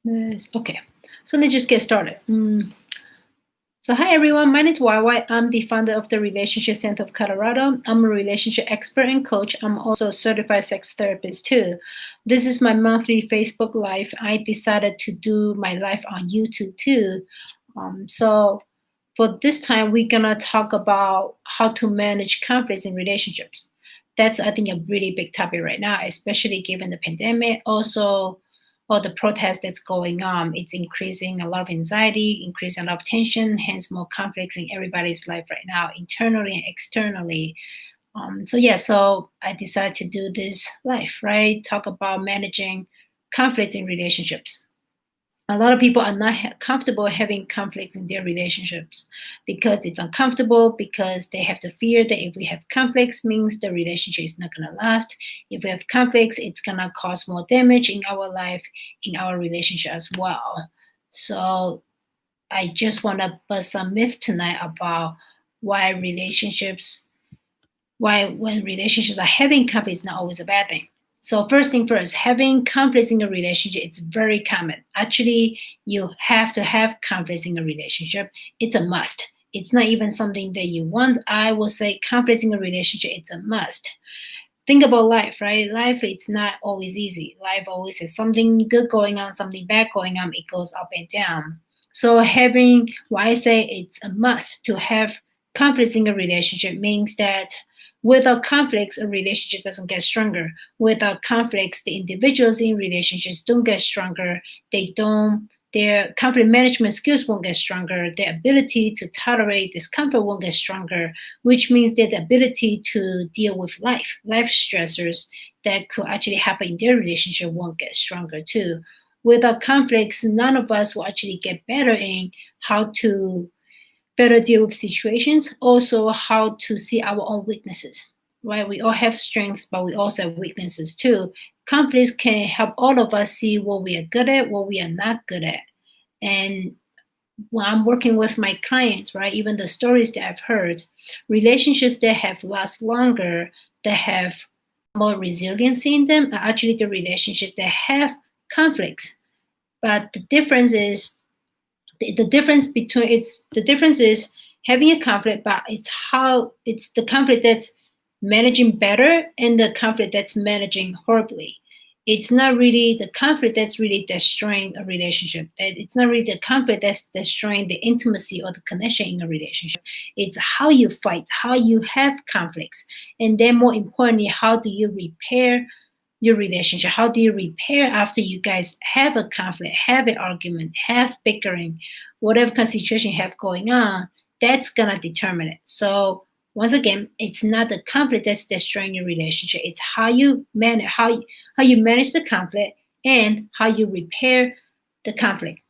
Yes. Okay, so let's just get started. So hi everyone, my name is YY. I'm the founder of the Relationship Center of Colorado. I'm a relationship expert and coach. I'm also a certified sex therapist too. This is my monthly Facebook Live. I decided to do my live on YouTube too. So for this time, we're gonna talk about how to manage conflicts in relationships. That's I think a really big topic right now, especially given the pandemic. Also, all the protest that's going on, it's increasing a lot of anxiety, increasing a lot of tension, hence more conflicts in everybody's life right now, internally and externally. So I decided to do this live, right? Talk about managing conflict in relationships. A lot of people are not comfortable having conflicts in their relationships because it's uncomfortable, because they have the fear that if we have conflicts means the relationship is not going to last. If we have conflicts, it's going to cause more damage in our life, in our relationship as well. So I just want to bust some myth tonight about why relationships, why when relationships are having conflict, it's not always a bad thing. So first thing first, having conflicts in a relationship, it's very common. Actually, you have to have conflicts in a relationship. It's a must. It's not even something that you want. I will say conflicts in a relationship, it's a must. Think about life, right? Life, it's not always easy. Life always has something good going on, something bad going on. It goes up and down. So having, why I say it's a must to have conflicts in a relationship means that without conflicts, a relationship doesn't get stronger. Without conflicts, the individuals in relationships don't get stronger. They don't, their conflict management skills won't get stronger. Their ability to tolerate discomfort won't get stronger, which means that the ability to deal with life stressors that could actually happen in their relationship won't get stronger too. Without conflicts, none of us will actually get better in how to better deal with situations, also how to see our own weaknesses. Right? We all have strengths, but we also have weaknesses too. Conflicts can help all of us see what we are good at, what we are not good at. And when I'm working with my clients, right, even the stories that I've heard, relationships that have last longer, that have more resiliency in them, are actually the relationships that have conflicts. But the difference is having a conflict, but it's the conflict that's managing better and the conflict that's managing horribly. It's not really the conflict that's really destroying a relationship. It's not really the conflict that's destroying the intimacy or the connection in a relationship. It's how you fight, how you have conflicts, and then more importantly, how do you repair your relationship? How do you repair after you guys have a conflict, have an argument, have bickering, whatever kind of situation you have going on? That's gonna determine it. So once again, it's not the conflict that's destroying your relationship. It's how you manage the conflict and how you repair the conflict.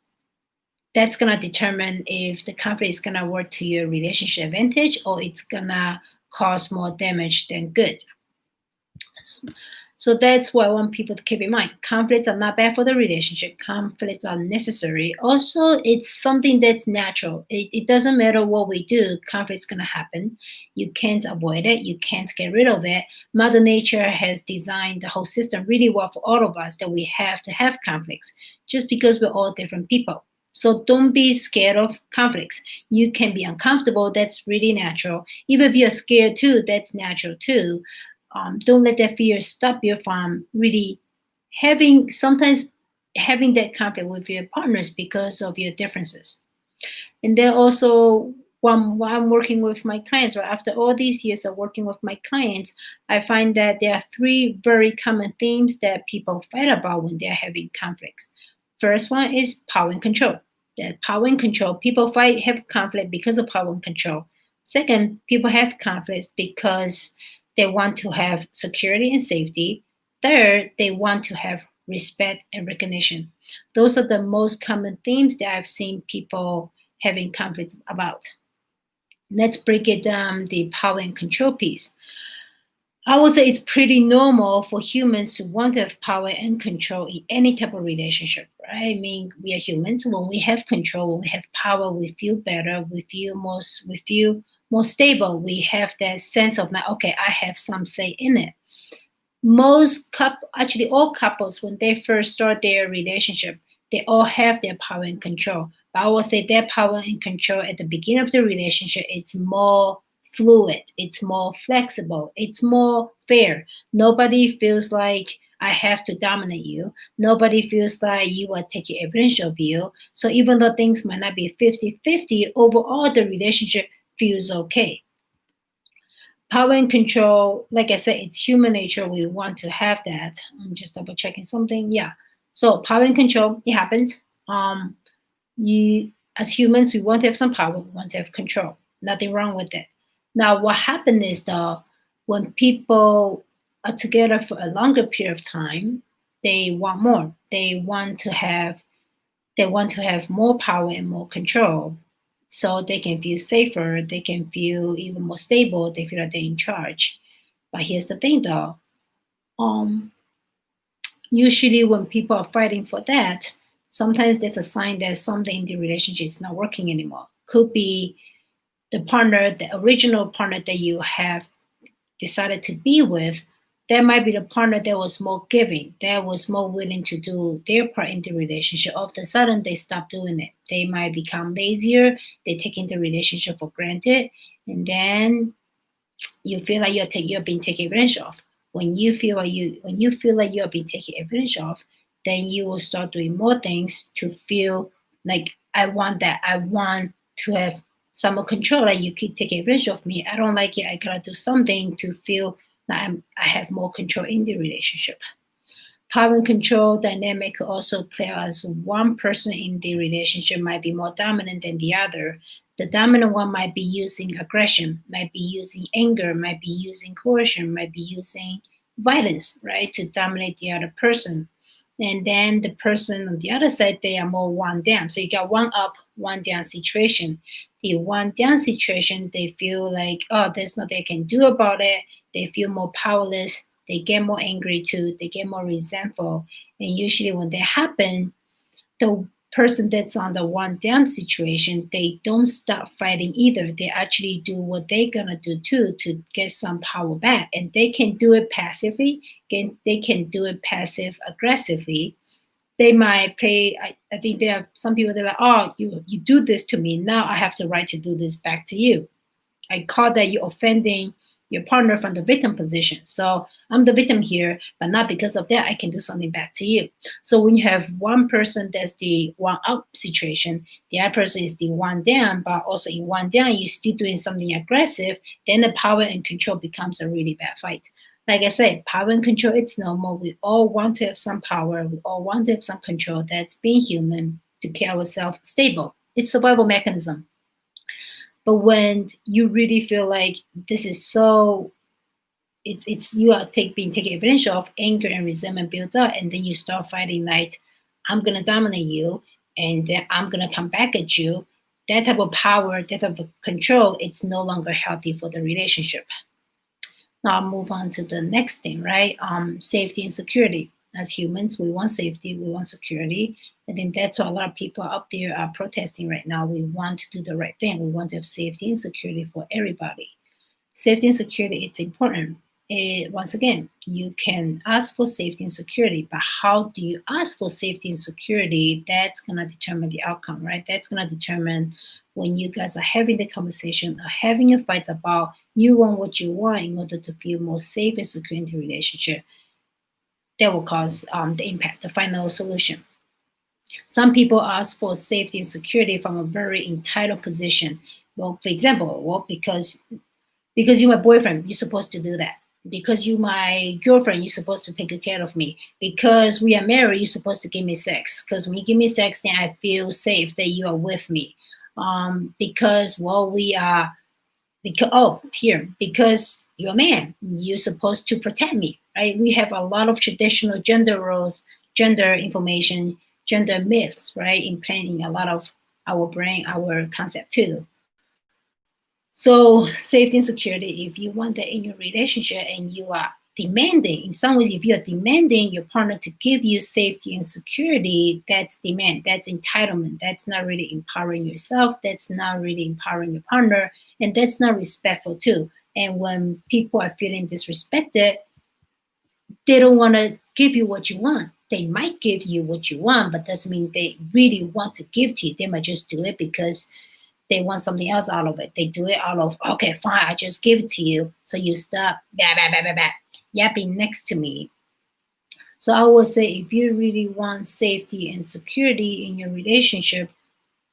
That's gonna determine if the conflict is gonna work to your relationship advantage or it's gonna cause more damage than good. So that's what I want people to keep in mind. Conflicts are not bad for the relationship. Conflicts are necessary. Also, it's something that's natural. It doesn't matter what we do, conflict's going to happen. You can't avoid it. You can't get rid of it. Mother Nature has designed the whole system really well for all of us that we have to have conflicts just because we're all different people. So don't be scared of conflicts. You can be uncomfortable. That's really natural. Even if you're scared too, that's natural too. Don't let that fear stop you from really sometimes having that conflict with your partners because of your differences. And then also while I'm working with my clients, or after all these years of working with my clients, I find that there are three very common themes that people fight about when they're having conflicts. First one is power and control. That power and control, people have conflict because of power and control. Second, people have conflicts because they want to have security and safety. Third, they want to have respect and recognition. Those are the most common themes that I've seen people having conflicts about. Let's break it down, the power and control piece. I would say it's pretty normal for humans to want to have power and control in any type of relationship, right? I mean, we are humans. When we have control, when we have power, we feel better. We feel more stable. We have that sense of like, okay, I have some say in it. Actually all couples, when they first start their relationship, They all have their power and control. But I would say their power and control at the beginning of the relationship is more fluid, it's more flexible, it's more fair. Nobody feels like I have to dominate you. Nobody feels like you are taking advantage of you. So even though things might not be 50-50, overall the relationship feels okay. Power and control, like I said, it's human nature. We want to have that. I'm just double checking something. Yeah. So power and control, it happens. You as humans, we want to have some power, we want to have control. Nothing wrong with it. Now, what happens is though, when people are together for a longer period of time, they want more. They want to have more power and more control, so they can feel safer, they can feel even more stable, they feel like they're in charge. But here's the thing though, um, usually when people are fighting for that, sometimes there's a sign that something in the relationship is not working anymore. Could be the partner, the original partner that you have decided to be with, that might be the partner that was more giving, that was more willing to do their part in the relationship. All of a sudden, they stop doing it. They might become lazier. They taking the relationship for granted, and then you feel like you're being taken advantage of. When you feel like you're being taken advantage of, then you will start doing more things to feel like I want that. I want to have some more control. Like you keep taking advantage of me. I don't like it. I gotta do something to feel like I have more control in the relationship. Power and control dynamic could also play as one person in the relationship might be more dominant than the other. The dominant one might be using aggression, might be using anger, might be using coercion, might be using violence, right, to dominate the other person. And then the person on the other side, they are more one down. So you got one up, one down situation. The one down situation, they feel like, oh, there's nothing I can do about it. They feel more powerless. They get more angry too. They get more resentful. And usually when that happens, the person that's on the one down situation, they don't stop fighting either. They actually do what they're gonna do too to get some power back. And they can do it passively, they can do it passive aggressively. They might play, I think there are some people that are like, oh, you do this to me, now I have the right to do this back to you. I call that you're offending your partner from the victim position. So I'm the victim here, but not because of that, I can do something back to you. So when you have one person that's the one up situation, the other person is the one down, but also in one down, you're still doing something aggressive, then the power and control becomes a really bad fight. Like I said, power and control, it's normal. We all want to have some power. We all want to have some control. That's being human to keep ourselves stable. It's survival mechanism. But when you really feel like this is so, it's you are being taken advantage of, anger and resentment builds up, and then you start fighting like, I'm gonna dominate you, and then I'm gonna come back at you. That type of power, that type of control, it's no longer healthy for the relationship. Now I'll move on to the next thing, right? Safety and security. As humans, we want safety, we want security. I think that's why a lot of people up there are protesting right now. We want to do the right thing. We want to have safety and security for everybody. Safety and security, it's important. Once again, you can ask for safety and security, but how do you ask for safety and security? That's going to determine the outcome, right? That's going to determine when you guys are having the conversation or having a fight about you want what you want in order to feel more safe and secure in the relationship. That will cause the impact, the final solution. Some people ask for safety and security from a very entitled position. Well, for example, because you're my boyfriend, you're supposed to do that. Because you're my girlfriend, you're supposed to take good care of me. Because we are married, you're supposed to give me sex. Because when you give me sex, then I feel safe that you are with me. Because you're a man, you're supposed to protect me, right? We have a lot of traditional gender roles, gender information, gender myths, right, implanting a lot of our brain, our concept too. So safety and security, if you want that in your relationship and you are demanding, in some ways, if you are demanding your partner to give you safety and security, that's demand, that's entitlement, that's not really empowering yourself, that's not really empowering your partner, and that's not respectful too. And when people are feeling disrespected, they don't want to give you what you want. they might give you what you want, but doesn't mean they really want to give to you. They might just do it because they want something else out of it. They do it out of, okay, fine, I just give it to you. So you stop yapping next to me. So I would say if you really want safety and security in your relationship,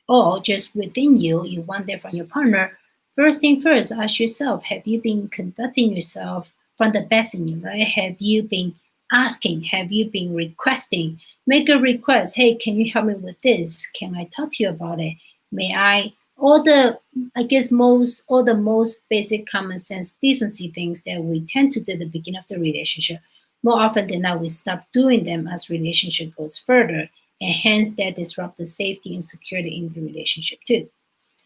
or just within you, you want that from your partner, first thing first, ask yourself, have you been conducting yourself from the best in you, right? Have you been asking? Have you been requesting? Make a request. Hey, can you help me with this? Can I talk to you about it? May I? All the, I guess, all the most basic common sense decency things that we tend to do at the beginning of the relationship. More often than not, we stop doing them as relationship goes further, and hence that disrupt the safety and security in the relationship too.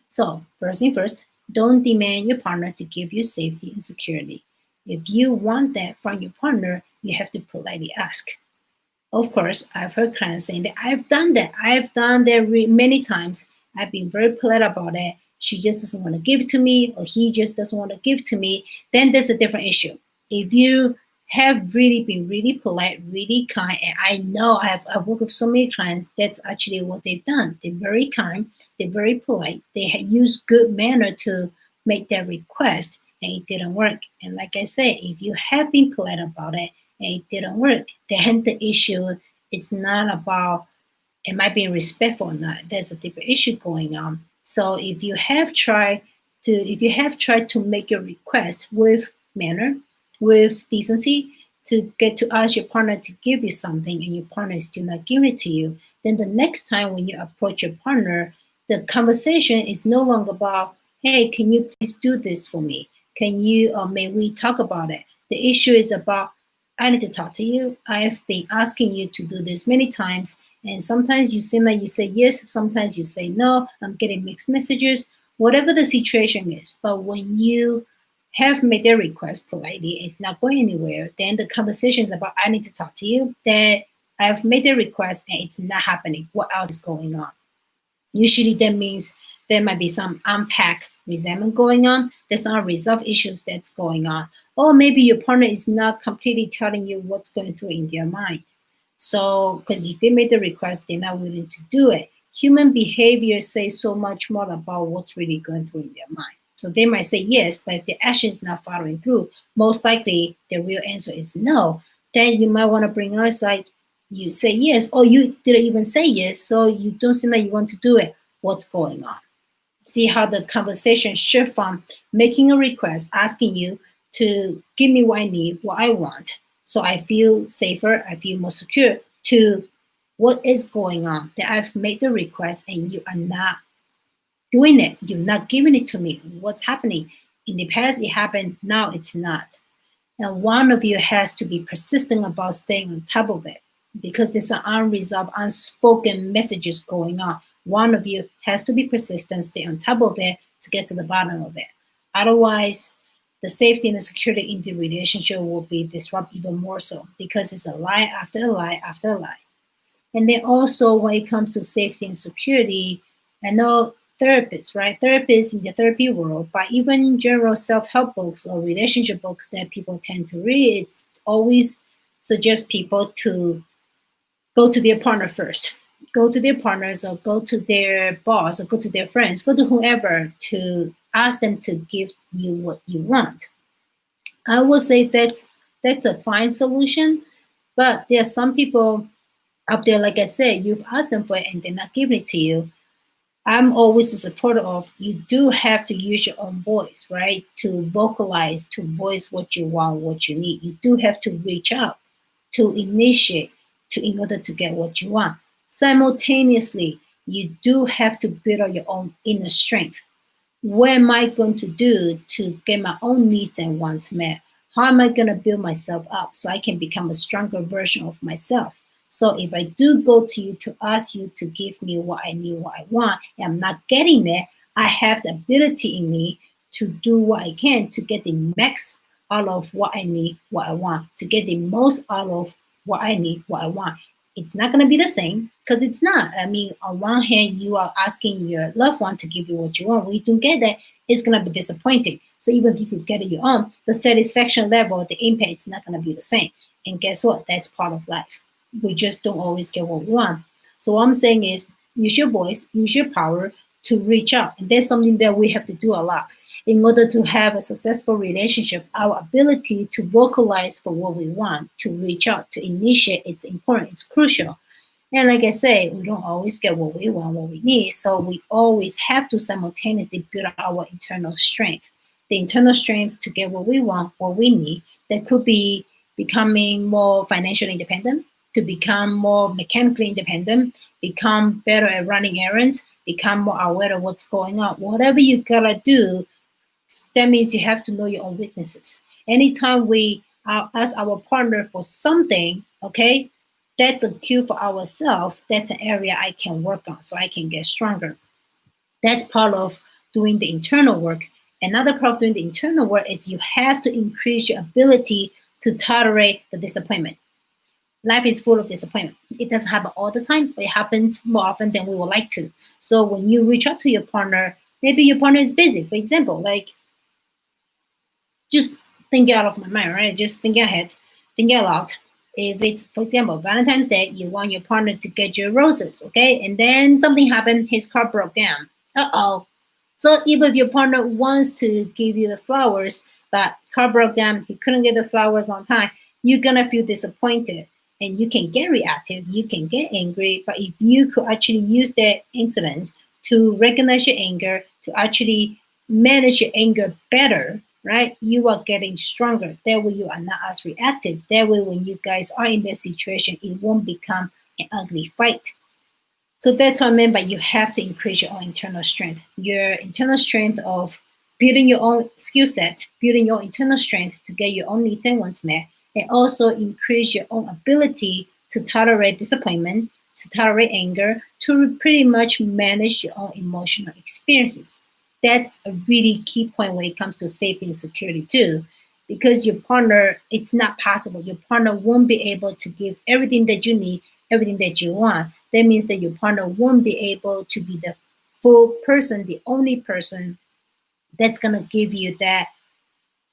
So first thing first, don't demand your partner to give you safety and security. If you want that from your partner, you have to politely ask. Of course, I've heard clients saying that I've done that. I've done that many times. I've been very polite about it. She just doesn't want to give it to me, or he just doesn't want to give it to me. Then there's a different issue. If you have really been really polite, really kind, and I know I've worked with so many clients, that's actually what they've done. They're very kind, they're very polite, they use good manner to make their request, and it didn't work. And like I said, if you have been polite about it and it didn't work, then the issue, it's not about am I being respectful or not. There's a deeper issue going on. So if you have tried to make your request with manner, with decency, to get to ask your partner to give you something and your partner is still not giving it to you, then the next time when you approach your partner, the conversation is no longer about, hey, can you please do this for me? Can you, or may we talk about it? The issue is about, I need to talk to you. I've been asking you to do this many times, and sometimes you seem like you say yes, sometimes you say no. I'm getting mixed messages, whatever the situation is. But when you have made their request politely, it's not going anywhere, then the conversation is about, I need to talk to you, that I've made the request and it's not happening. What else is going on? Usually that means there might be some unpacked resentment going on. There's unresolved issues that's going on. Or maybe your partner is not completely telling you what's going through in their mind. So, because if they made the request, they're not willing to do it. Human behavior says so much more about what's really going through in their mind. So they might say yes, but if the action is not following through, most likely the real answer is no. Then you might want to bring us like, you say yes, or you didn't even say yes, so you don't seem like you want to do it. What's going on? See how the conversation shift from making a request, asking you to give me what I need, what I want, so I feel safer, I feel more secure, to what is going on, that I've made the request and you are not doing it. You're not giving it to me. What's happening? In the past, it happened. Now it's not. And one of you has to be persistent about staying on top of it, because there's an unresolved, unspoken messages going on. One of you has to be persistent, stay on top of it to get to the bottom of it. Otherwise, the safety and the security in the relationship will be disrupted even more so, because it's a lie after a lie after a lie. And then also when it comes to safety and security, I know therapists, right? Therapists in the therapy world, but even general self-help books or relationship books that people tend to read, it's always suggest people to go to their partner first. Go to their partners, or go to their boss, or go to their friends, go to whoever to ask them to give you what you want. I would say that's a fine solution, but there are some people out there, like I said, you've asked them for it and they're not giving it to you. I'm always a supporter of, you do have to use your own voice, right? To vocalize, to voice what you want, what you need. You do have to reach out, to initiate, in order to get what you want. Simultaneously, you do have to build up your own inner strength. What am I going to do to get my own needs and wants met? How am I going to build myself up so I can become a stronger version of myself? So if I do go to you to ask you to give me what I need, what I want, and I'm not getting it, I have the ability in me to do what I can to get the max out of what I need, what I want, to get the most out of what I need, what I want. It's not going to be the same, because it's not. I mean, on one hand, you are asking your loved one to give you what you want. When you don't get that, it's going to be disappointing. So even if you could get it your own, the satisfaction level, the impact is not going to be the same. And guess what? That's part of life. we just don't always get what we want. So what I'm saying is use your voice, use your power to reach out. And that's something that we have to do a lot. In order to have a successful relationship, our ability to vocalize for what we want, to reach out, to initiate, it's important, it's crucial. And like I say, we don't always get what we want, what we need. So we always have to simultaneously build our internal strength. The internal strength to get what we want, what we need. That could be becoming more financially independent, to become more mechanically independent, become better at running errands, become more aware of what's going on. Whatever you gotta do, that means you have to know your own weaknesses. Anytime we ask our partner for something, okay, that's a cue for ourselves. That's an area I can work on so I can get stronger. That's part of doing the internal work. Another part of doing the internal work is you have to increase your ability to tolerate the disappointment. Life is full of disappointment. It doesn't happen all the time, but it happens more often than we would like to. So when you reach out to your partner, maybe your partner is busy. For example, like just think out of my mind, right? Just think ahead, think out loud. If it's, for example, Valentine's Day, you want your partner to get you roses, okay? And then something happened, his car broke down. Uh-oh. So even if your partner wants to give you the flowers, but car broke down, he couldn't get the flowers on time, you're gonna feel disappointed. And you can get reactive, you can get angry, but if you could actually use that incident to recognize your anger, to actually manage your anger better, right? You are getting stronger. That way, you are not as reactive. That way, when you guys are in that situation, it won't become an ugly fight. So that's what I meant by you have to increase your own internal strength. Your internal strength of building your own skill set, building your internal strength to get your own needs and wants met, and also increase your own ability to tolerate disappointment, to tolerate anger, to pretty much manage your own emotional experiences. That's a really key point when it comes to safety and security too, because your partner, it's not possible. Your partner won't be able to give everything that you need, everything that you want. That means that your partner won't be able to be the full person, the only person that's going to give you that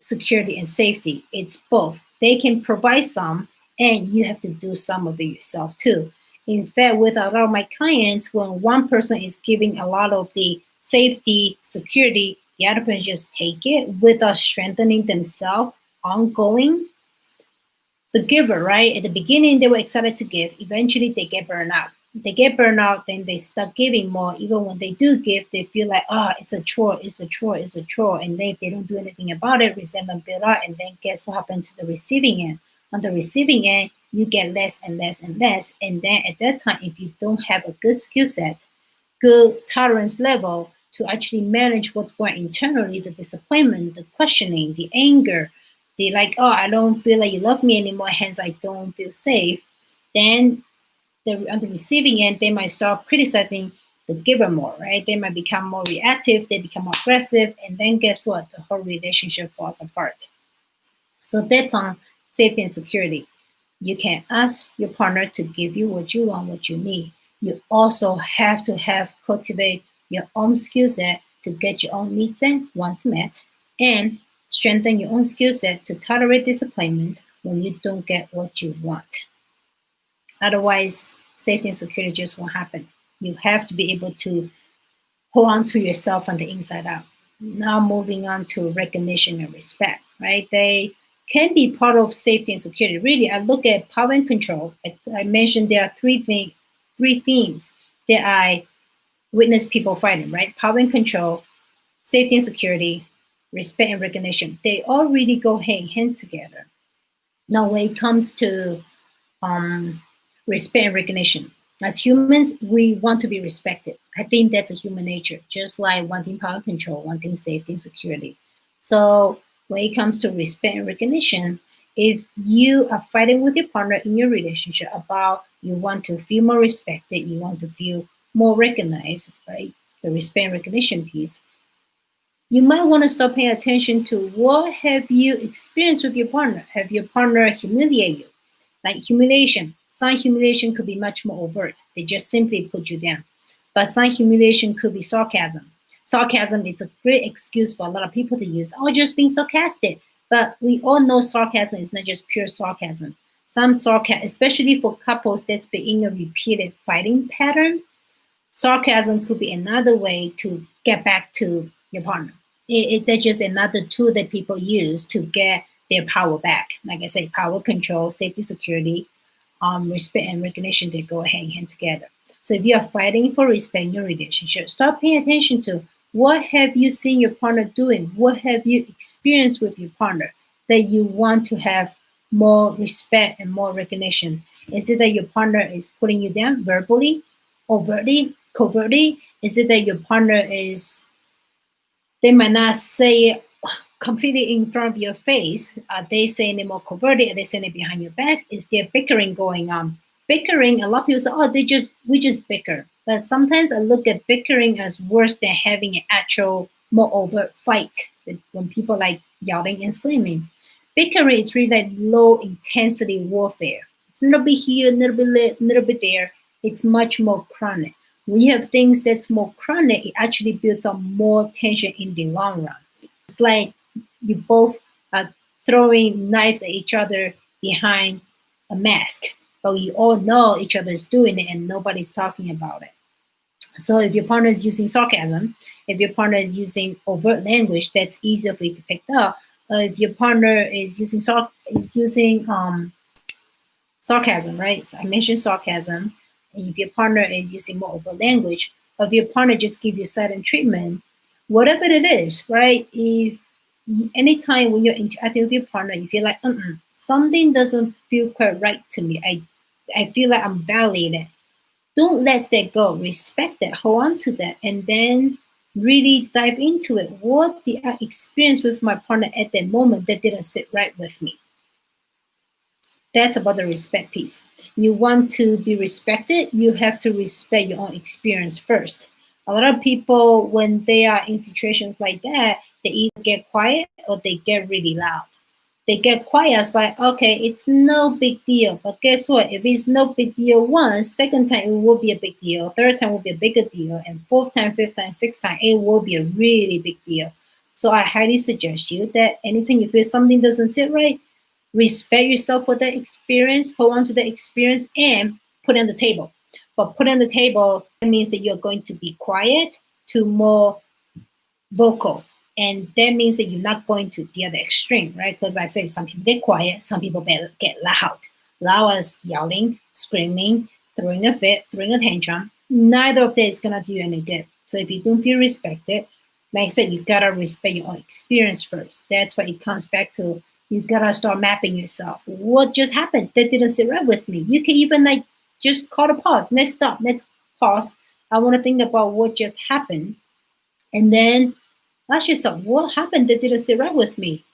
security and safety. It's both. They can provide some, and you have to do some of it yourself too. In fact, with a lot of my clients, when one person is giving a lot of the safety, security, the other person just take it without strengthening themselves ongoing. The giver, right? At the beginning, they were excited to give. Eventually, they get burned out. They get burned out, then they start giving more. Even when they do give, they feel like, oh, it's a chore, it's a chore, it's a chore. And then if they don't do anything about it, resentment build up. And then guess what happens to the receiving end? On the receiving end, you get less and less and less. And then at that time, if you don't have a good skill set, good tolerance level to actually manage what's going internally, the disappointment, the questioning, the anger, the like, oh, I don't feel like you love me anymore, hence I don't feel safe, then on the receiving end, they might start criticizing the giver more, right? They might become more reactive, they become more aggressive, and then guess what? The whole relationship falls apart. So that's on safety and security. You can ask your partner to give you what you want, what you need. You also have to cultivate your own skill set to get your own needs and wants met, and strengthen your own skill set to tolerate disappointment when you don't get what you want. Otherwise, safety and security just won't happen. You have to be able to hold on to yourself from the inside out. Now moving on to recognition and respect, right? They can be part of safety and security. Really, I look at power and control. I mentioned there are three themes that I witness people fighting, right? Power and control, safety and security, respect and recognition. They all really go hand in hand together. Now, when it comes to respect and recognition, as humans, we want to be respected. I think that's a human nature, just like wanting power and control, wanting safety and security. So when it comes to respect and recognition, if you are fighting with your partner in your relationship about you want to feel more respected, you want to feel more recognized, right? The respect and recognition piece, you might want to start paying attention to what have you experienced with your partner. Have your partner humiliate you? Like humiliation. Some humiliation could be much more overt. They just simply put you down. But some humiliation could be sarcasm. Sarcasm is a great excuse for a lot of people to use. Oh, just being sarcastic. But we all know sarcasm is not just pure sarcasm. Some sarcasm, especially for couples that's been in a repeated fighting pattern, sarcasm could be another way to get back to your partner. That's just another tool that people use to get their power back. Like I say, power, control, safety, security, respect, and recognition, they go hand in hand together. So if you are fighting for respect in your relationship, start paying attention to what have you seen your partner doing? What have you experienced with your partner that you want to have more respect and more recognition? Is it that your partner is putting you down verbally, overtly, covertly? Is it that your partner is, they might not say it completely in front of your face? Are they saying it more covertly? Are they saying it behind your back? Is there bickering going on? Bickering, a lot of people say, oh, we just bicker. But sometimes I look at bickering as worse than having an actual more overt fight. When people like yelling and screaming. Bickering is really like low intensity warfare. It's a little bit here, a little bit there. It's much more chronic. When you have things that's more chronic, it actually builds up more tension in the long run. It's like you both are throwing knives at each other behind a mask, but you all know each other is doing it and nobody's talking about it. So if your partner is using sarcasm, if your partner is using overt language, that's easier for you to pick up. If your partner is using sarcasm, right? So I mentioned sarcasm. And if your partner is using more overt language, or if your partner just give you silent treatment, whatever it is, right? If anytime when you're interacting with your partner, you feel like something doesn't feel quite right to me. I feel like I'm violated. Don't let that go. Respect that. Hold on to that, and then really dive into it. What did I experience with my partner at that moment that didn't sit right with me? That's about the respect piece. You want to be respected, you have to respect your own experience first. A lot of people, when they are in situations like that, they either get quiet or they get really loud. They get quiet, it's like, okay, it's no big deal. But guess what? If it's no big deal once, second time it will be a big deal, third time will be a bigger deal, and fourth time, fifth time, sixth time, it will be a really big deal. So I highly suggest you that anytime you feel something doesn't sit right, respect yourself for that experience, hold on to that experience, and put it on the table. But put it on the table, that means that you're going to be quiet to more vocal. And that means that you're not going to the other extreme, right? Because I say some people get quiet, some people get loud. Loud as yelling, screaming, throwing a fit, throwing a tantrum. Neither of that is going to do you any good. So if you don't feel respected, like I said, you got to respect your own experience first. That's why it comes back to you gotta start mapping yourself. What just happened? That didn't sit right with me. You can even like just call a pause. Let's stop. Let's pause. I want to think about what just happened, and then ask yourself, what happened that didn't sit right with me?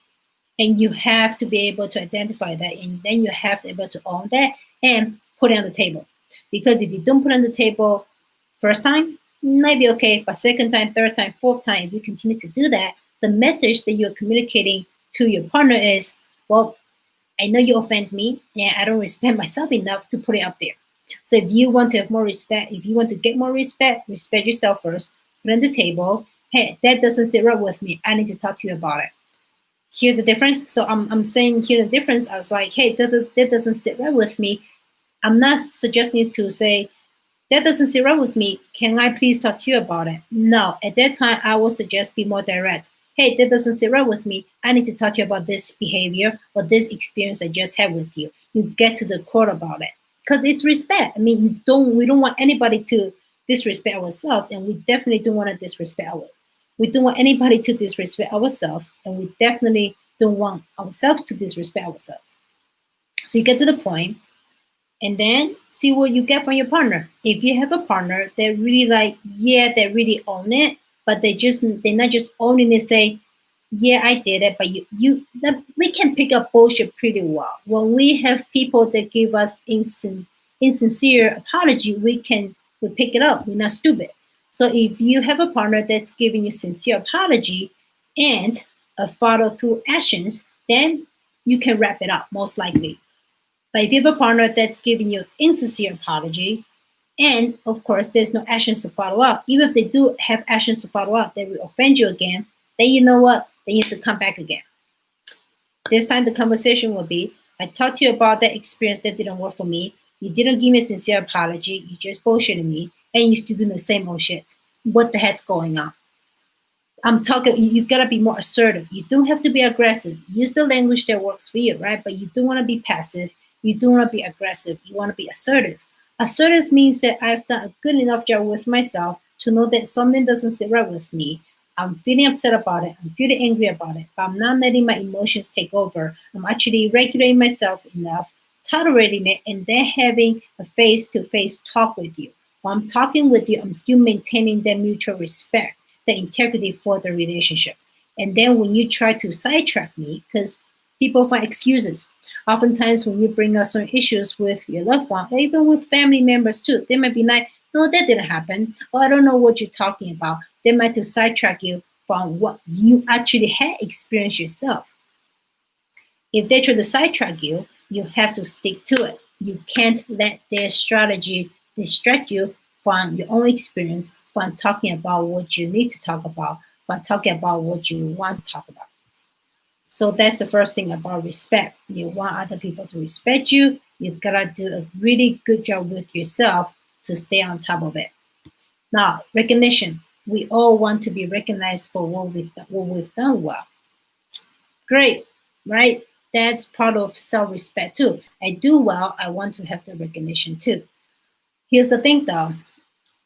And you have to be able to identify that, and then you have to be able to own that and put it on the table. Because if you don't put it on the table first time, might be okay, but second time, third time, fourth time, if you continue to do that, the message that you're communicating to your partner is, well, I know you offend me and I don't respect myself enough to put it up there. So if you want to have more respect, if you want to get more respect, respect yourself first, put it on the table. Hey, that doesn't sit right with me. I need to talk to you about it. Hear the difference? So I'm saying hear the difference as like, hey, that doesn't sit right with me. I'm not suggesting you to say, that doesn't sit right with me. Can I please talk to you about it? No, at that time, I will suggest be more direct. Hey, that doesn't sit right with me. I need to talk to you about this behavior or this experience I just had with you. You get to the core about it. Because it's respect. I mean, we don't want anybody to disrespect ourselves, and we definitely don't want to disrespect we don't want anybody to disrespect ourselves, and we definitely don't want ourselves to disrespect ourselves. So you get to the point, and then see what you get from your partner. If you have a partner that really like, yeah, they really own it, but they're not just owning it, say, yeah, I did it, but we can pick up bullshit pretty well. When we have people that give us insincere apology, we pick it up. We're not stupid. So if you have a partner that's giving you sincere apology and a follow through actions, then you can wrap it up most likely. But if you have a partner that's giving you insincere apology, and of course there's no actions to follow up, even if they do have actions to follow up, they will offend you again, then you know what? Then you have to come back again. This time the conversation will be, I talked to you about that experience that didn't work for me. You didn't give me a sincere apology. You just bullshitted me, and you still doing the same old shit. What the heck's going on? I'm talking, you gotta be more assertive. You don't have to be aggressive. Use the language that works for you, right? But you don't wanna be passive. You don't wanna be aggressive. You wanna be assertive. Assertive means that I've done a good enough job with myself to know that something doesn't sit right with me. I'm feeling upset about it. I'm feeling angry about it, but I'm not letting my emotions take over. I'm actually regulating myself enough, tolerating it, and then having a face-to-face talk with you. While I'm talking with you, I'm still maintaining that mutual respect, the integrity for the relationship. And then when you try to sidetrack me, because people find excuses. Oftentimes, when you bring up some issues with your loved one, or even with family members too, they might be like, no, that didn't happen. Or I don't know what you're talking about. They might to sidetrack you from what you actually had experienced yourself. If they try to sidetrack you, you have to stick to it. You can't let their strategy distract you from your own experience, from talking about what you need to talk about, from talking about what you want to talk about. So that's the first thing about respect. You want other people to respect you. You gotta do a really good job with yourself to stay on top of it. Now, recognition. We all want to be recognized for what we've done well. Great, right? That's part of self-respect too. I do well, I want to have the recognition too. Here's the thing though.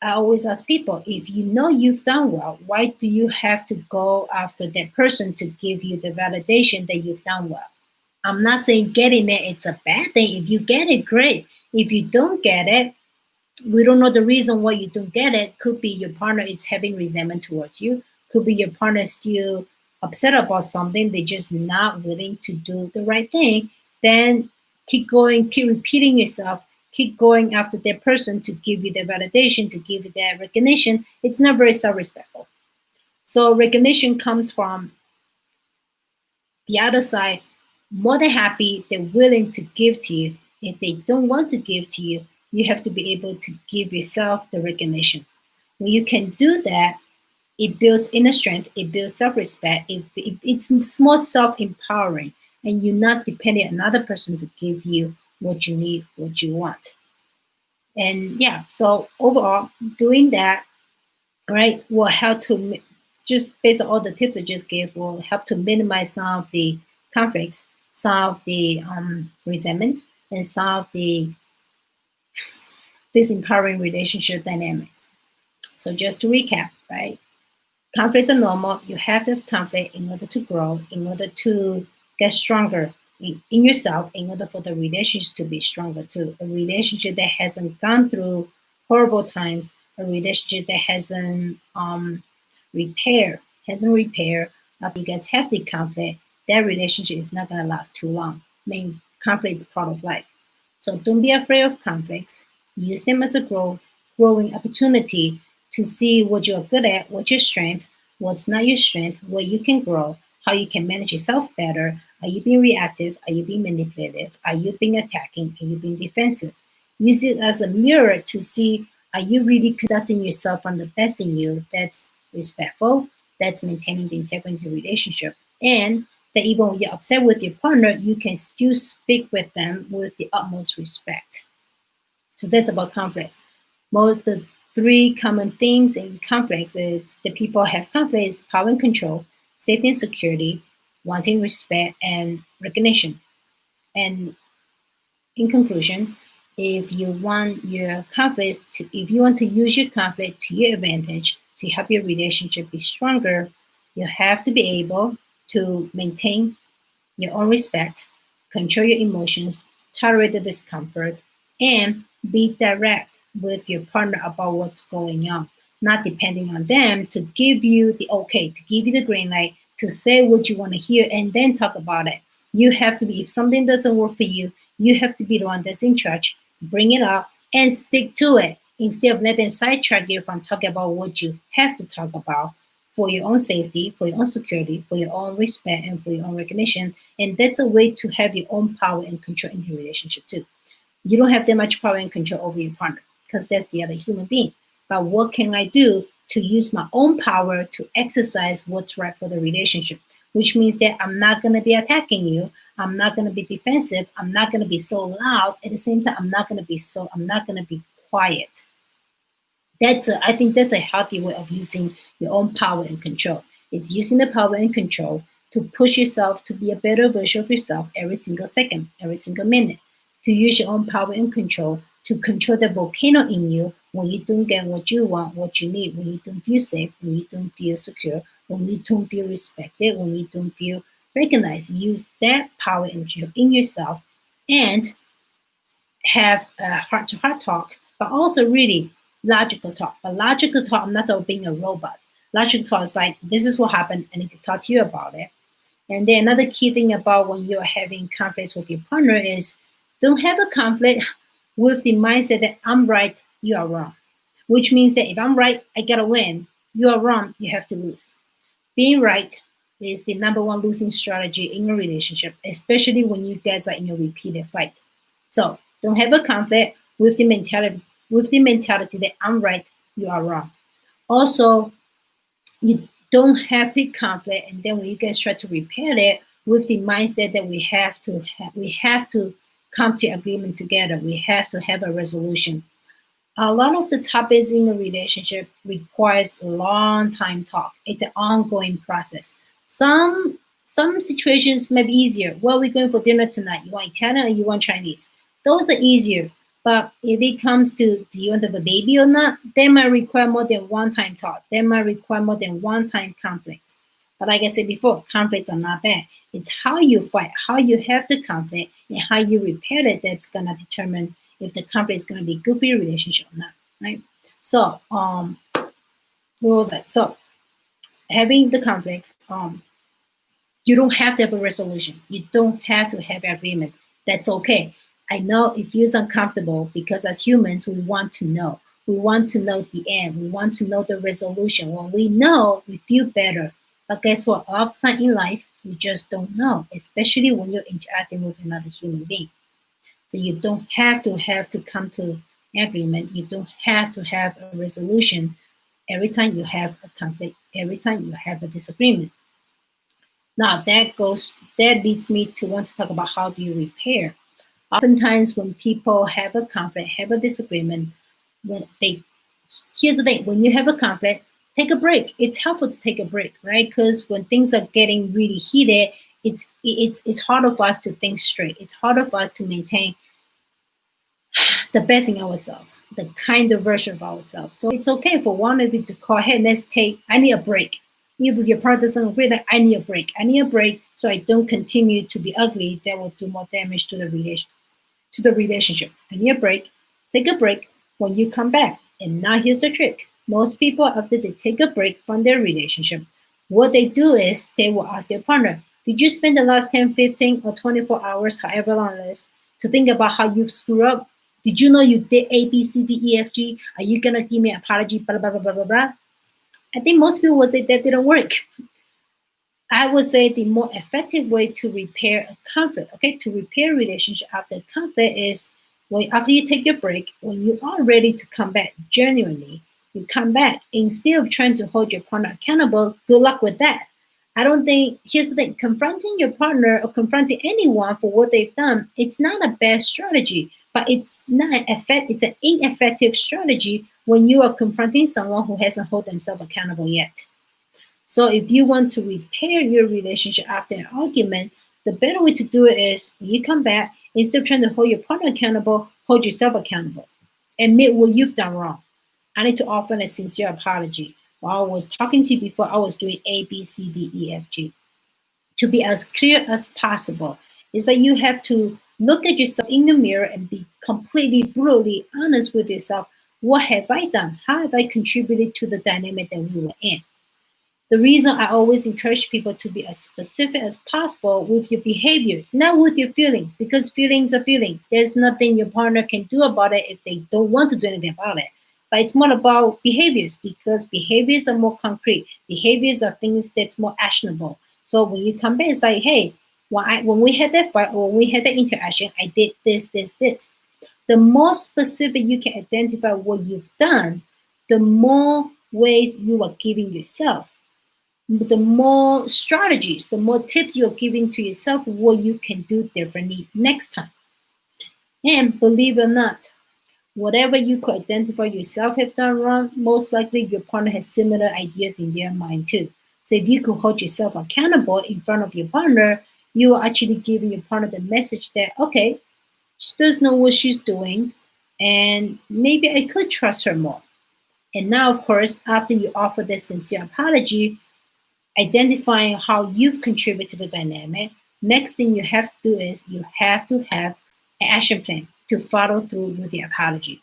I always ask people, if you know you've done well, why do you have to go after that person to give you the validation that you've done well? I'm not saying getting it, it's a bad thing. If you get it, great. If you don't get it, we don't know the reason why you don't get it. Could be your partner is having resentment towards you. Could be your partner is still upset about something. They're just not willing to do the right thing. Then keep going, keep repeating yourself, keep going after that person to give you the validation, to give you that recognition. It's not very self-respectful. So recognition comes from the other side, more than happy, they're willing to give to you. If they don't want to give to you, you have to be able to give yourself the recognition. When you can do that, it builds inner strength, it builds self-respect, it's more self-empowering, and you're not depending on another person to give you what you need, what you want. And yeah, so overall, doing that, right, will help to, just based on all the tips I just gave, will help to minimize some of the conflicts, some of the resentment, and some of the disempowering relationship dynamics. So just to recap, right? Conflicts are normal. You have to have conflict in order to grow, in order to get stronger in yourself, in order for the relationship to be stronger too. A relationship that hasn't gone through horrible times, a relationship that hasn't repaired after you guys have the conflict, that relationship is not going to last too long. I mean, conflict is part of life. So don't be afraid of conflicts. Use them as a growing opportunity to see what you're good at, what's your strength, what's not your strength, where you can grow, how you can manage yourself better. Are you being reactive? Are you being manipulative? Are you being attacking? Are you being defensive? Use it as a mirror to see, are you really conducting yourself from the best in you that's respectful, that's maintaining the integrity of the relationship, and that even when you're upset with your partner, you can still speak with them with the utmost respect. So that's about conflict. Most the three common themes in conflicts is that people have conflicts: power and control, safety and security, wanting respect and recognition. And in conclusion, if you want your conflicts to, if you want to use your conflict to your advantage to help your relationship be stronger, you have to be able to maintain your own respect, control your emotions, tolerate the discomfort, and be direct with your partner about what's going on, not depending on them to give you the okay, to give you the green light, to say what you want to hear, and then talk about it. You have to be, if something doesn't work for you, you have to be the one that's in charge, bring it up, and stick to it instead of letting sidetrack you from talking about what you have to talk about for your own safety, for your own security, for your own respect, and for your own recognition. And that's a way to have your own power and control in your relationship too. You don't have that much power and control over your partner because that's the other human being. But what can I do to use my own power to exercise what's right for the relationship? Which means that I'm not going to be attacking you. I'm not going to be defensive. I'm not going to be so loud. At the same time, I'm not going to be quiet. I think that's a healthy way of using your own power and control. It's using the power and control to push yourself to be a better version of yourself every single second, every single minute. To use your own power and control to control the volcano in you when you don't get what you want, what you need, when you don't feel safe, when you don't feel secure, when you don't feel respected, when you don't feel recognized. Use that power and control in yourself and have a heart-to-heart talk, but also really logical talk. A logical talk, I'm not about being a robot. Logical talk is like, this is what happened, I need to talk to you about it. And then another key thing about when you're having conflicts with your partner is don't have a conflict with the mindset that I'm right, you are wrong. Which means that if I'm right, I gotta win. You are wrong, you have to lose. Being right is the number one losing strategy in a relationship, especially when you guys are in a repeated fight. So don't have a conflict with the mentality that I'm right, you are wrong. Also, you don't have the conflict, and then when you guys try to repair it with the mindset that we have to come to agreement together. We have to have a resolution. A lot of the topics in a relationship requires long time talk. It's an ongoing process. Some situations may be easier. Where are we going for dinner tonight? You want Italian or you want Chinese? Those are easier. But if it comes to do you want to have a baby or not, they might require more than one time talk. They might require more than one time conflicts. But like I said before, conflicts are not bad. It's how you fight, how you have the conflict, and how you repair it that's gonna determine if the conflict is gonna be good for your relationship or not, right? So, what was that? So, having the conflicts, you don't have to have a resolution. You don't have to have agreement. That's okay. I know it feels uncomfortable because as humans, we want to know. We want to know the end. We want to know the resolution. When we know, we feel better. But guess what? Often in life, we just don't know, especially when you're interacting with another human being. So you don't have to come to an agreement. You don't have to have a resolution every time you have a conflict, every time you have a disagreement. Now that leads me to want to talk about how do you repair. Oftentimes when people have a conflict, have a disagreement, here's the thing, when you have a conflict, take a break. It's helpful to take a break, right? Because when things are getting really heated, it's harder for us to think straight. It's harder for us to maintain the best in ourselves, the kind of version of ourselves. So it's okay for one of you to call, hey, I need a break. If your partner doesn't agree, that I need a break. I need a break so I don't continue to be ugly. That will do more damage to the relationship. I need a break. Take a break when you come back. And now here's the trick. Most people, after they take a break from their relationship, what they do is they will ask their partner, did you spend the last 10, 15, or 24 hours, however long it is, to think about how you've screwed up? Did you know you did A, B, C, D, E, F, G? Are you going to give me an apology, blah, blah, blah, blah, blah, blah? I think most people would say that didn't work. I would say the more effective way to repair a conflict, okay, to repair a relationship after a conflict is after you take your break, when you are ready to come back genuinely, you come back. Instead of trying to hold your partner accountable, good luck with that. Here's the thing, confronting your partner or confronting anyone for what they've done, it's not a bad strategy, but it's an ineffective strategy when you are confronting someone who hasn't held themselves accountable yet. So if you want to repair your relationship after an argument, the better way to do it is when you come back, instead of trying to hold your partner accountable, hold yourself accountable. Admit what you've done wrong. I need to offer a sincere apology. While I was talking to you before, I was doing A, B, C, D, E, F, G. To be as clear as possible is that you have to look at yourself in the mirror and be completely, brutally honest with yourself. What have I done? How have I contributed to the dynamic that we were in? The reason I always encourage people to be as specific as possible with your behaviors, not with your feelings, because feelings are feelings. There's nothing your partner can do about it if they don't want to do anything about it. But it's more about behaviors, because behaviors are more concrete. Behaviors are things that's more actionable. So when you come back, it's like, hey, when we had that fight or when we had that interaction, I did this, this, this. The more specific you can identify what you've done, the more ways you are giving yourself. the more strategies, the more tips you're giving to yourself, what you can do differently next time. And believe it or not, whatever you could identify yourself have done wrong, most likely your partner has similar ideas in their mind too. So if you could hold yourself accountable in front of your partner, you are actually giving your partner the message that, okay, she does know what she's doing, and maybe I could trust her more. And now, of course, after you offer this sincere apology, identifying how you've contributed to the dynamic, next thing you have to do is you have to have an action plan to follow through with the apology.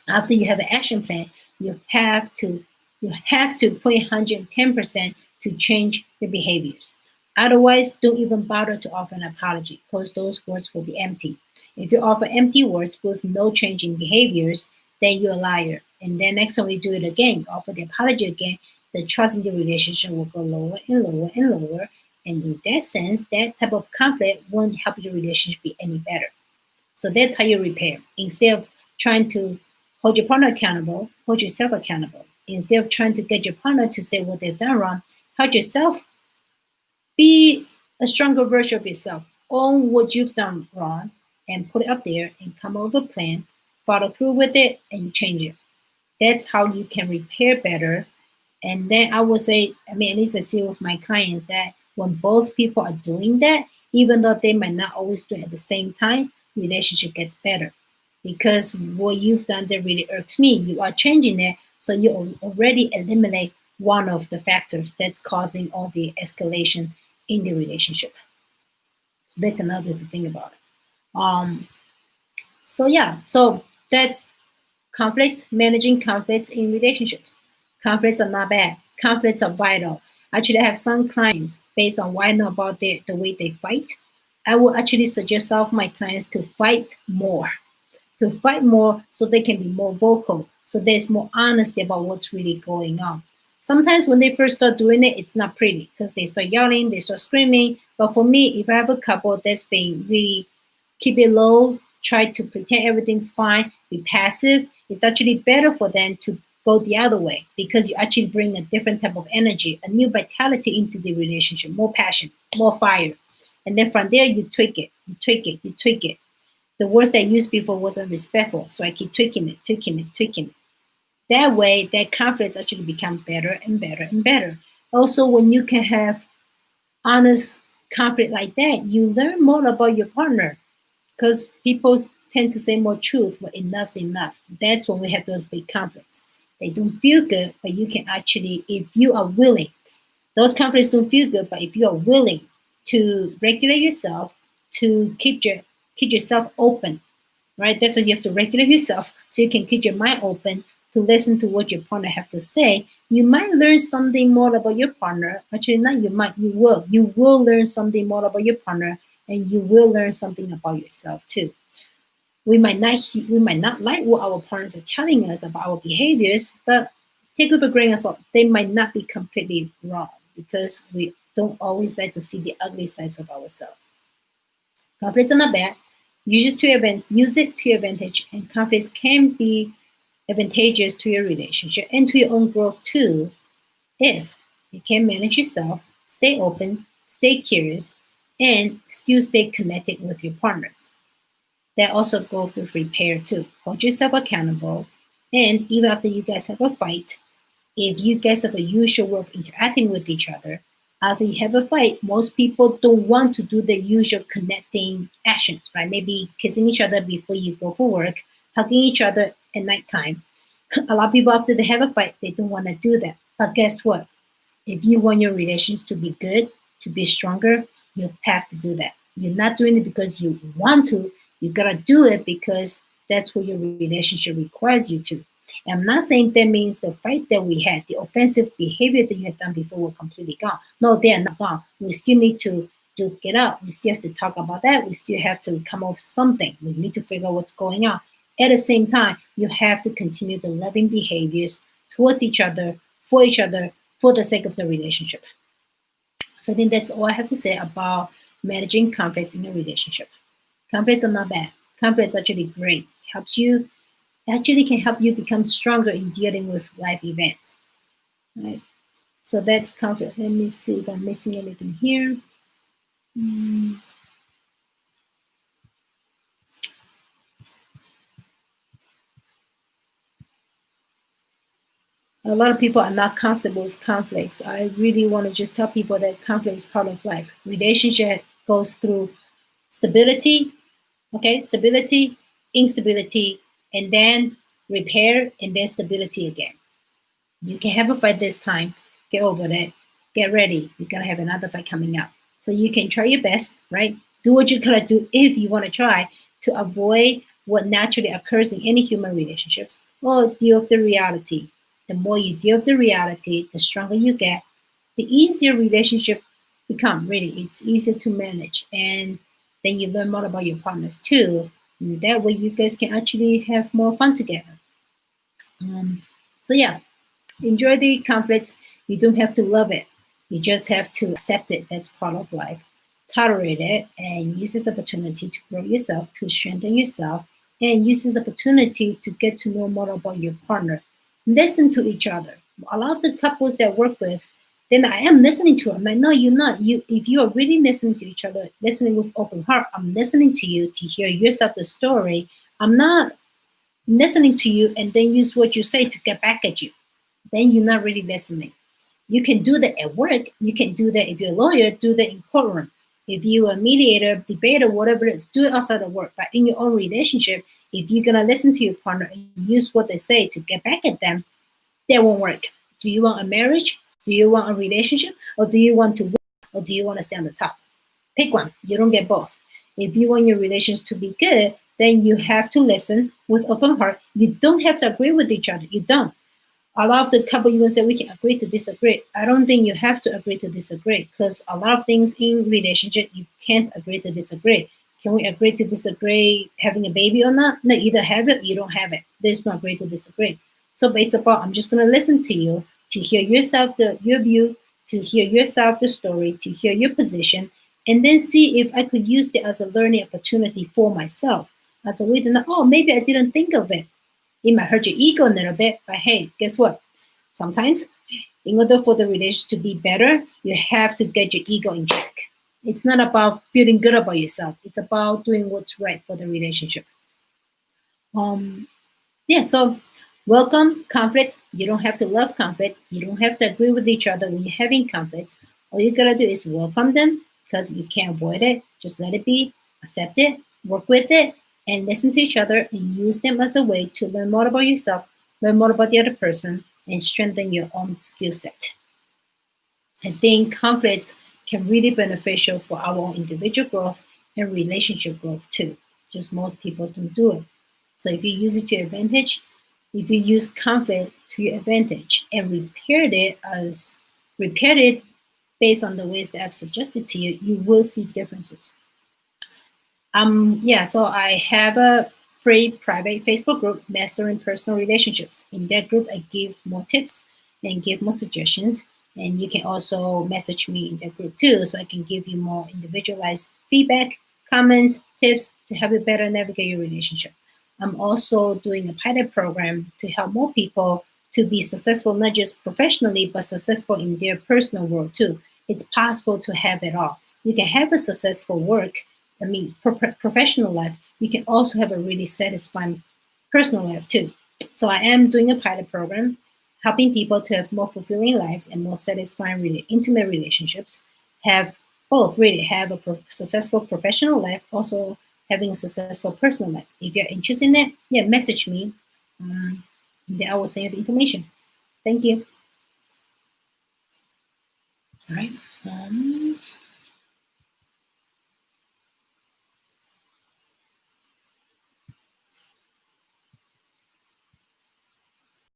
After you have an action plan, you have to put 110% to change the behaviors. Otherwise, don't even bother to offer an apology because those words will be empty. If you offer empty words with no change in behaviors, then you're a liar. And then next time you do it again, offer the apology again, the trust in the relationship will go lower and lower and lower. And in that sense, that type of conflict won't help your relationship be any better. So that's how you repair. Instead of trying to hold your partner accountable, hold yourself accountable. Instead of trying to get your partner to say what they've done wrong, hold yourself, be a stronger version of yourself. Own what you've done wrong and put it up there and come up with a plan, follow through with it, and change it. That's how you can repair better. And then I would say, I mean, at least I see with my clients that when both people are doing that, even though they might not always do it at the same time, relationship gets better. Because what you've done that really irks me, you are changing it, so you already eliminate one of the factors that's causing all the escalation in the relationship. That's another way to think about it. So yeah, so that's conflicts, managing conflicts in relationships. Conflicts are not bad. Conflicts are vital. Actually, I have some clients, based on what I know about the way they fight, I will actually suggest some of my clients to fight more so they can be more vocal, so there's more honesty about what's really going on. Sometimes when they first start doing it, it's not pretty because they start yelling, they start screaming. But for me, if I have a couple that's being really keep it low, try to pretend everything's fine, be passive, it's actually better for them to go the other way because you actually bring a different type of energy, a new vitality into the relationship, more passion, more fire. And then from there, you tweak it, you tweak it, you tweak it. The words that I used before wasn't respectful, so I keep tweaking it, tweaking it, tweaking it. That way, that conflicts actually become better and better and better. Also, when you can have honest conflict like that, you learn more about your partner because people tend to say more truth, but enough's enough. That's when we have those big conflicts. They don't feel good, but you can actually, if you are willing, those conflicts don't feel good, but if you are willing to regulate yourself, to keep yourself open, right? That's what you have to regulate yourself so you can keep your mind open to listen to what your partner have to say. You might learn something more about your partner. Actually, not you might, you will. You will learn something more about your partner, and you will learn something about yourself too. We might not like what our partners are telling us about our behaviors, but take it with a grain of salt. They might not be completely wrong because we don't always like to see the ugly sides of ourselves. Conflicts are not bad. Use it to your advantage, and conflicts can be advantageous to your relationship and to your own growth too if you can manage yourself, stay open, stay curious, and still stay connected with your partners. That also goes with repair too. Hold yourself accountable, and even after you guys have a fight, if you guys have a usual way of interacting with each other, after you have a fight, most people don't want to do the usual connecting actions, right? Maybe kissing each other before you go for work, hugging each other at nighttime. A lot of people, after they have a fight, they don't want to do that. But guess what? If you want your relations to be good, to be stronger, you have to do that. You're not doing it because you want to. You gotta do it because that's what your relationship requires you to. And I'm not saying that means the fight that we had, the offensive behavior that you had done before were completely gone. No, they are not gone. We still need to duke it out. We still have to talk about that. We still have to come up with something. We need to figure out what's going on. At the same time, you have to continue the loving behaviors towards each other, for the sake of the relationship. So I think that's all I have to say about managing conflicts in a relationship. Conflicts are not bad. Conflicts are actually great. Helps you actually can help you become stronger in dealing with life events. Right? So that's conflict. Let me see if I'm missing anything here. A lot of people are not comfortable with conflicts. I really want to just tell people that conflict is part of life. Relationship goes through stability, okay, stability, instability, and then repair, and then stability again. You can have a fight this time, get over it, get ready. You're gonna have another fight coming up. So you can try your best, right? Do what you gotta do if you want to try to avoid what naturally occurs in any human relationships, or deal with the reality. The more you deal with the reality, the stronger you get, the easier relationship become. Really, it's easier to manage, and then you learn more about your partners too. And that way, you guys can actually have more fun together. So yeah, enjoy the conflict. You don't have to love it. You just have to accept it. That's part of life. Tolerate it and use this opportunity to grow yourself, to strengthen yourself, and use this opportunity to get to know more about your partner. Listen to each other. A lot of the couples that I work with, then I am listening to them. I'm like, no, you're not. You, if you are really listening to each other, listening with open heart, I'm listening to you to hear yourself the story. I'm not listening to you and then use what you say to get back at you. Then you're not really listening. You can do that at work. You can do that if you're a lawyer, do that in courtroom. If you're a mediator, debater, whatever it is, do it outside of work. But in your own relationship, if you're gonna listen to your partner and use what they say to get back at them, that won't work. Do you want a marriage? Do you want a relationship? Or do you want to win? Or do you want to stay on the top? Pick one. You don't get both. If you want your relations to be good, then you have to listen with open heart. You don't have to agree with each other. You don't. A lot of the couple even say we can agree to disagree. I don't think you have to agree to disagree, because a lot of things in relationship you can't agree to disagree. Can we agree to disagree having a baby or not? No, either have it or you don't have it. There's no agree to disagree. So it's about I'm just gonna listen to you, to hear yourself your view, to hear yourself the story, to hear your position, and then see if I could use it as a learning opportunity for myself. As a way to know, oh, maybe I didn't think of it. It might hurt your ego a little bit, but hey, guess what? Sometimes, in order for the relationship to be better, you have to get your ego in check. It's not about feeling good about yourself. It's about doing what's right for the relationship. Um, yeah, so welcome conflict. You don't have to love conflict. You don't have to agree with each other when you're having conflict. All you gotta do is welcome them, because you can't avoid it. Just let it be, accept it, work with it, and listen to each other and use them as a way to learn more about yourself, learn more about the other person, and strengthen your own skill set. I think conflicts can really beneficial for our own individual growth and relationship growth too. Just most people don't do it. So if you use it to your advantage, if you use conflict to your advantage and repaired it based on the ways that I've suggested to you, you will see differences. Yeah, so I have a free private Facebook group, Mastering Personal Relationships. In that group, I give more tips and give more suggestions. And you can also message me in that group too, so I can give you more individualized feedback, comments, tips to help you better navigate your relationship. I'm also doing a pilot program to help more people to be successful, not just professionally, but successful in their personal world too. It's possible to have it all. You can have a successful work, professional life. You can also have a really satisfying personal life too. So I am doing a pilot program, helping people to have more fulfilling lives and more satisfying, really intimate relationships. Have both, really have a successful professional life, also having a successful personal life. If you're interested in it, yeah, message me. Then I will send you the information. Thank you. All right.